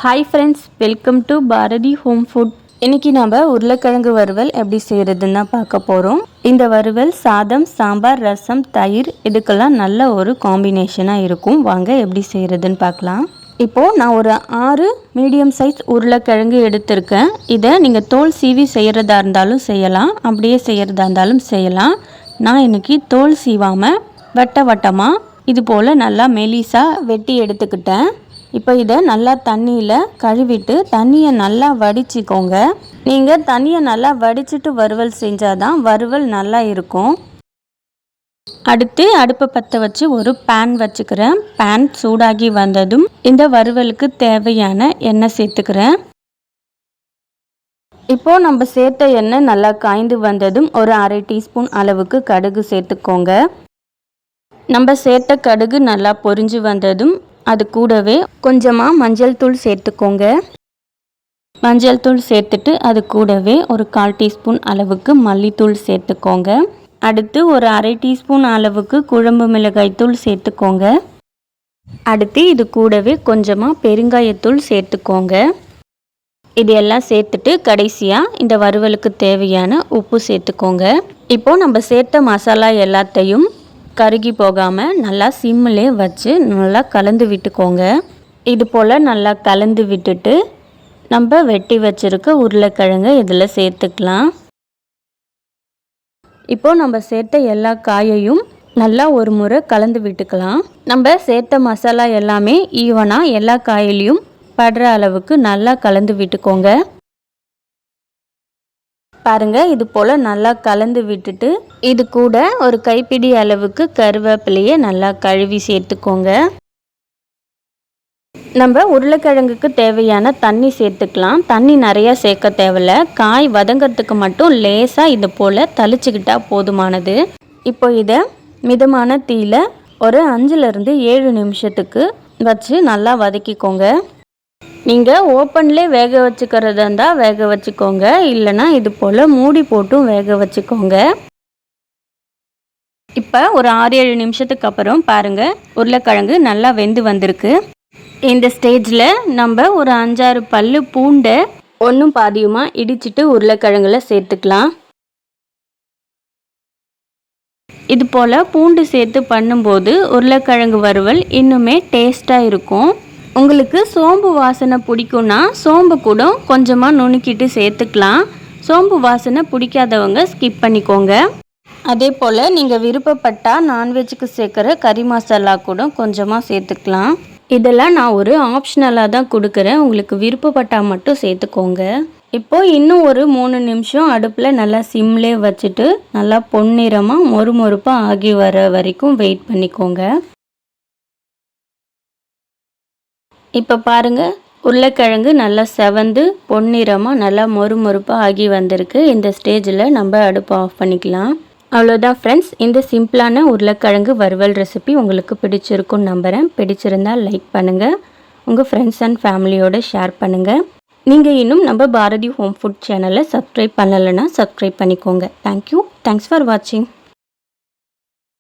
Hi friends, welcome to Bharathi home food. இன்றைக்கி நம்ம உருளைக்கிழங்கு வறுவல் எப்படி செய்கிறதுன்னு தான் பார்க்க போகிறோம். இந்த வறுவல் சாதம், சாம்பார், ரசம், தயிர் இதுக்கெல்லாம் நல்ல ஒரு காம்பினேஷனாக இருக்கும். வாங்க எப்படி செய்கிறதுன்னு பார்க்கலாம். இப்போது நான் ஒரு 6 மீடியம் சைஸ் உருளைக்கிழங்கு எடுத்திருக்கேன். இதை நீங்கள் தோல் சீவி செய்கிறதா இருந்தாலும் செய்யலாம், அப்படியே செய்கிறதா இருந்தாலும் செய்யலாம். நான் இன்றைக்கி தோல் சீவாமல் வட்டமாக இது போல் நல்லா மெலிசாக வெட்டி எடுத்துக்கிட்டேன். இப்போ இதை நல்லா தண்ணியில் கழுவிட்டு தண்ணியை நல்லா வடிச்சிக்கோங்க. நீங்கள் தண்ணியை நல்லா வடிச்சிட்டு வறுவல் செஞ்சால் தான் வறுவல் நல்லா இருக்கும். அடுத்து அடுப்பை பற்ற வச்சு ஒரு பேன் வச்சுக்கிறேன். பேன் சூடாகி வந்ததும் இந்த வறுவலுக்கு தேவையான எண்ணெய் சேர்த்துக்கிறேன். இப்போது நம்ம சேர்த்த எண்ணெய் நல்லா காய்ந்து வந்ததும் ஒரு 1/2 டீஸ்பூன் அளவுக்கு கடுகு சேர்த்துக்கோங்க. நம்ம சேர்த்த கடுகு நல்லா பொரிஞ்சு வந்ததும் அது கூடவே கொஞ்சமாக மஞ்சள் தூள் சேர்த்துக்கோங்க. மஞ்சள் தூள் சேர்த்துட்டு அது கூடவே ஒரு 1/4 டீஸ்பூன் அளவுக்கு மல்லித்தூள் சேர்த்துக்கோங்க. அடுத்து ஒரு 1/2 டீஸ்பூன் அளவுக்கு குழம்பு மிளகாய் தூள் சேர்த்துக்கோங்க. அடுத்து இது கூடவே கொஞ்சமாக பெருங்காயத்தூள் சேர்த்துக்கோங்க. இது எல்லாம் சேர்த்துட்டு கடைசியாக இந்த வறுவலுக்கு தேவையான உப்பு சேர்த்துக்கோங்க. இப்போது நம்ம சேர்த்த மசாலா எல்லாத்தையும் கருகி போகாமல் நல்லா சிம்மிலே வச்சு நல்லா கலந்து விட்டுக்கோங்க. இது போல் நல்லா கலந்து விட்டுட்டு நம்ம வெட்டி வச்சுருக்க உருளைக்கிழங்கை இதில் சேர்த்துக்கலாம். இப்போது நம்ம சேர்த்த எல்லா காயையும் நல்லா ஒரு முறை கலந்து விட்டுக்கலாம். நம்ம சேர்த்த மசாலா எல்லாமே ஈவனாக எல்லா காயிலையும் படுற அளவுக்கு நல்லா கலந்து விட்டுக்கோங்க. பாருங்கள், இது போல் நல்லா கலந்து விட்டுட்டு இது கூட ஒரு கைப்பிடி அளவுக்கு கருவேப்பிலையை நல்லா கழுவி சேர்த்துக்கோங்க. நம்ம உருளைக்கிழங்குக்கு தேவையான தண்ணி சேர்த்துக்கலாம். தண்ணி நிறையா சேர்க்க தேவையில்ல. காய் வதங்கிறதுக்கு மட்டும் லேசாக இது போல் தளிச்சுக்கிட்டா போதுமானது. இப்போ இதை மிதமான தீயில ஒரு 5லேருந்து 7 நிமிஷத்துக்கு வச்சு நல்லா வதக்கிக்கோங்க. நீங்கள் ஓப்பன்லேயே வேக வச்சுக்கிறதா இருந்தால் வேக வச்சுக்கோங்க, இல்லைனா இது போல் மூடி போட்டும் வேக வச்சுக்கோங்க. இப்போ ஒரு 6-7 நிமிஷத்துக்கு அப்புறம் பாருங்கள், உருளைக்கிழங்கு நல்லா வெந்து வந்திருக்கு. இந்த ஸ்டேஜில் நம்ம ஒரு 5-6 பல்லு பூண்டை ஒன்றும் பாதியுமாக இடிச்சிட்டு உருளைக்கிழங்குல சேர்த்துக்கலாம். இது போல் பூண்டு சேர்த்து பண்ணும்போது உருளைக்கிழங்கு வறுவல் இன்னுமே டேஸ்ட்டாக இருக்கும். உங்களுக்கு சோம்பு வாசனை பிடிக்கும்னா சோம்பு கூட கொஞ்சமாக நுணுக்கிட்டு சேர்த்துக்கலாம். சோம்பு வாசனை பிடிக்காதவங்க ஸ்கிப் பண்ணிக்கோங்க. அதே போல் நீங்கள் விருப்பப்பட்டால் நான்வெஜ்ஜுக்கு சேர்க்குற கறி மசாலா கூட கொஞ்சமாக சேர்த்துக்கலாம். இதெல்லாம் நான் ஒரு ஆப்ஷனலாக தான் கொடுக்குறேன், உங்களுக்கு விருப்பப்பட்டால் மட்டும் சேர்த்துக்கோங்க. இப்போது இன்னும் ஒரு 3 நிமிஷம் அடுப்பில் நல்லா சிம்லே வச்சுட்டு நல்லா பொன்னிறமாக மொறுமொறுப்பாக ஆகி வர வரைக்கும் வெயிட் பண்ணிக்கோங்க. இப்போ பாருங்கள், உருளைக்கிழங்கு நல்லா செவந்து பொன்னிறமாக நல்லா மொறுமொறுப்பாக ஆகி வந்திருக்கு. இந்த ஸ்டேஜில் நம்ம அடுப்பை ஆஃப் பண்ணிக்கலாம். அவ்வளோதான் ஃப்ரெண்ட்ஸ், இந்த சிம்பிளான உருளைக்கிழங்கு வறுவல் ரெசிபி உங்களுக்கு பிடிச்சிருக்குன்னு நம்புகிறேன். பிடிச்சிருந்தால் லைக் பண்ணுங்கள், உங்கள் ஃப்ரெண்ட்ஸ் அண்ட் ஃபேமிலியோடு ஷேர் பண்ணுங்கள். நீங்கள் இன்னும் நம்ம பாரதி ஹோம் ஃபுட் சேனலை சப்ஸ்கிரைப் பண்ணலைன்னா சப்ஸ்கிரைப் பண்ணிக்கோங்க. தேங்க்யூ. தேங்க்ஸ் ஃபார் வாட்சிங்.